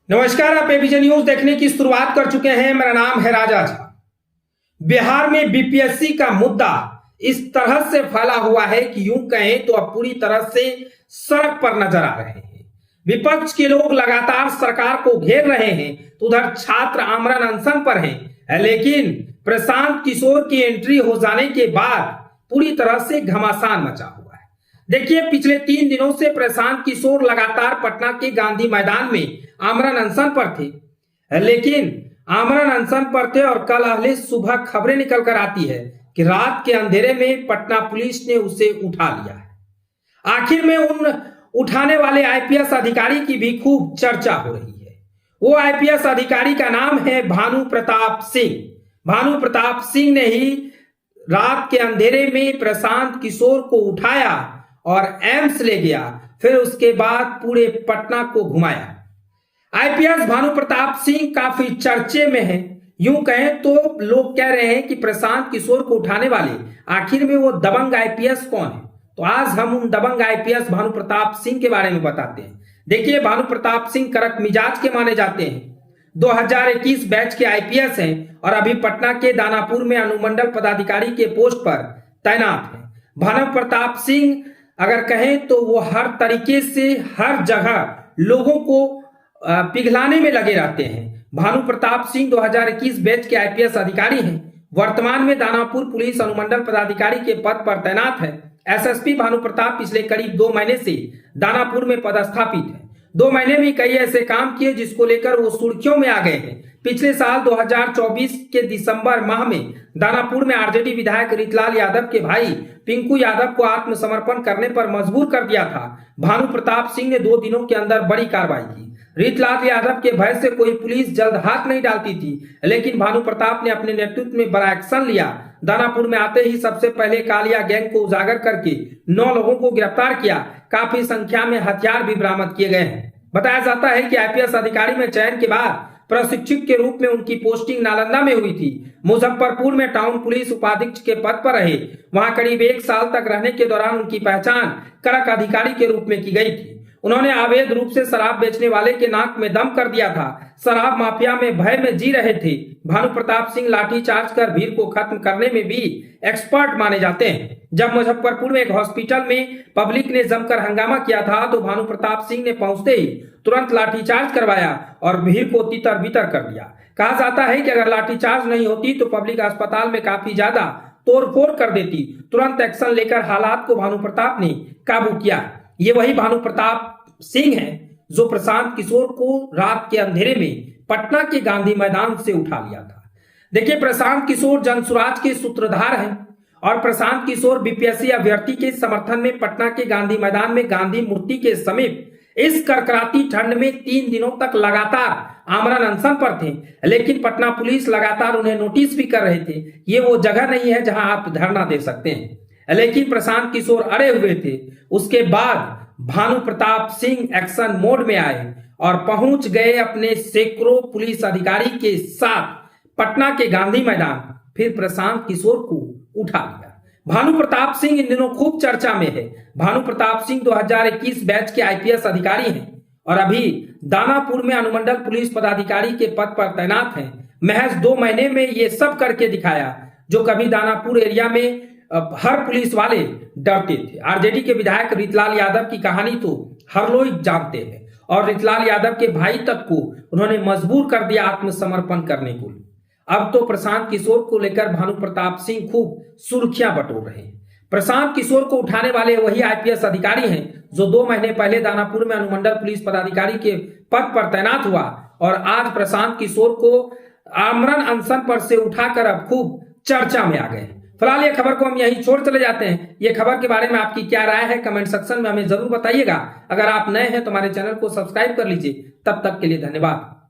नमस्कार, आप ABJ news देखने की शुरुआत कर चुके हैं। मेरा नाम है राजा झा। बिहार में बीपीएससी का मुद्दा इस तरह से फैला हुआ है कि यूं कहें तो अब पूरी तरह से सड़क पर नजर आ रहे हैं। विपक्ष के लोग लगातार सरकार को घेर रहे हैं, तो उधर छात्र आमरण अनशन पर हैं। लेकिन प्रशांत किशोर की एंट्री हो जाने के बाद पूरी तरह से घमासान मचा हुआ है। देखिए, पिछले 3 दिनों से प्रशांत किशोर लगातार पटना के गांधी मैदान में आमरण अनशन पर थे। लेकिन आमरण अनशन पर थे और कल अगले सुबह खबरें निकल कर आती है कि रात के अंधेरे में पटना पुलिस ने उसे उठा लिया है। आखिर में उन उठाने वाले आईपीएस अधिकारी की भी खूब चर्चा हो रही है। वो आईपीएस अधिकारी का नाम है भानु प्रताप सिंह। भानु प्रताप सिंह ने ही रात के अंधेरे में प्रशांत किशोर को उठाया और एम्स ले गया, फिर उसके बाद पूरे पटना को घुमाया। आईपीएस भानु प्रताप सिंह काफी चर्चे में है। यूं कहें तो लोग कह रहे हैं कि प्रशांत किशोर को उठाने वाले आखिर में वो दबंग आईपीएस कौन है। तो आज हम उन दबंग आईपीएस भानु प्रताप सिंह के बारे में बताते हैं। देखिए, भानु प्रताप सिंह कड़क मिजाज के माने जाते हैं। 2021 बैच के आईपीएस हैं और अभी पटना के दानापुर में अनुमंडल पदाधिकारी के पोस्ट पर तैनात है। भानु प्रताप सिंह अगर कहें तो वो हर तरीके से हर जगह लोगों को पिघलाने में लगे रहते हैं। भानु प्रताप सिंह 2021 बैच के आईपीएस अधिकारी हैं। वर्तमान में दानापुर पुलिस अनुमंडल पदाधिकारी के पद पर तैनात है। एसएसपी भानु प्रताप पिछले करीब 2 महीने से दानापुर में पदस्थापित है। 2 महीने में कई ऐसे काम किए जिसको लेकर वो सुर्खियों में आ गए हैं। पिछले साल 2024 के दिसंबर माह में दानापुर में आरजेडी विधायक रीतलाल यादव के भाई पिंकू यादव को आत्मसमर्पण करने पर मजबूर कर दिया था। भानु प्रताप सिंह ने 2 दिनों के अंदर बड़ी कार्रवाई की। रीतलाल यादव के भय से कोई पुलिस जल्द हाथ नहीं डालती थी, लेकिन भानु प्रताप ने अपने नेतृत्व में बड़ा एक्शन लिया। दानापुर में आते ही सबसे पहले कालिया गैंग को उजागर करके 9 लोगों को गिरफ्तार किया। काफी संख्या में हथियार भी बरामद किए गए हैं। बताया जाता है कि आईपीएस अधिकारी में चयन के बाद प्रशिक्षक के रूप में उनकी पोस्टिंग नालंदा में हुई थी। मुजफ्फरपुर में टाउन पुलिस उपाधीक्षक के पद पर रहे। वहां करीब 1 साल तक रहने के दौरान उनकी पहचान कड़क अधिकारी के रूप में की गई थी। उन्होंने अवैध रूप से शराब बेचने वाले के नाक में दम कर दिया था। शराब माफिया में भय में जी रहे थे। भानु प्रताप सिंह लाठीचार्ज कर भीड़ को खत्म करने में भी एक्सपर्ट माने जाते हैं। जब मुजफ्फरपुर में एक हॉस्पिटल में पब्लिक ने जमकर हंगामा किया था तो भानु प्रताप सिंह ने पहुंचते ही तुरंत लाठीचार्ज करवाया और भीड़ को तितर बितर कर दिया। कहा जाता है कि अगर लाठीचार्ज नहीं होती तो पब्लिक अस्पताल में काफी ज्यादा तोड़फोड़ कर देती। तुरंत एक्शन लेकर हालात को भानु प्रताप ने काबू किया। ये वही भानु प्रताप सिंह है जो प्रशांत किशोर को रात के अंधेरे में पटना के गांधी मैदान से उठा लिया था। देखिए, प्रशांत किशोर जनसुराज के सूत्रधार हैं और प्रशांत किशोर बीपीएससी अभ्यर्थी के समर्थन में पटना के गांधी मैदान में गांधी मूर्ति के समीप इस कड़कड़ाती ठंड में 3 दिनों तक लगातार आमरण अनशन पर थे। लेकिन पटना पुलिस लगातार उन्हें नोटिस भी कर रहे थे। ये वो जगह नहीं है जहां आप धरना दे सकते हैं। लेकिन प्रशांत किशोर अड़े हुए थे। उसके बाद भानु प्रताप सिंह एक्शन मोड में आए और पहुंच गए अपने सैकड़ों पुलिस अधिकारी के साथ पटना के गांधी मैदान। फिर प्रशांत किशोर को उठा लिया। भानु प्रताप सिंह इन दिनों खूब चर्चा में है। भानु प्रताप सिंह 2021 बैच के आईपीएस अधिकारी हैं और अभी दानापुर में अनुमंडल पुलिस पदाधिकारी के पद पर तैनात हैं। महज 2 महीने में ये सब करके दिखाया जो कभी दानापुर एरिया में हर पुलिस वाले डरते थे। आरजेडी के विधायक रीतलाल यादव की कहानी तो हर लोग जानते हैं और रीतलाल यादव के भाई तक को उन्होंने मजबूर कर दिया आत्मसमर्पण करने को। अब तो प्रशांत किशोर को लेकर भानु प्रताप सिंह खूब सुर्खियां बटोर रहे हैं। प्रशांत किशोर को उठाने वाले वही आईपीएस अधिकारी हैं जो 2 महीने पहले दानापुर में अनुमंडल पुलिस पदाधिकारी के पद पर तैनात हुआ और आज प्रशांत किशोर को आमरण अनशन पर से उठाकर अब खूब चर्चा में आ गए हैं। फिलहाल ये खबर को हम यहीं छोड़ चले जाते हैं। ये खबर के बारे में आपकी क्या राय है कमेंट सेक्शन में हमें जरूर बताइएगा। अगर आप नए हैं तो हमारे चैनल को सब्सक्राइब कर लीजिए। तब तक के लिए धन्यवाद।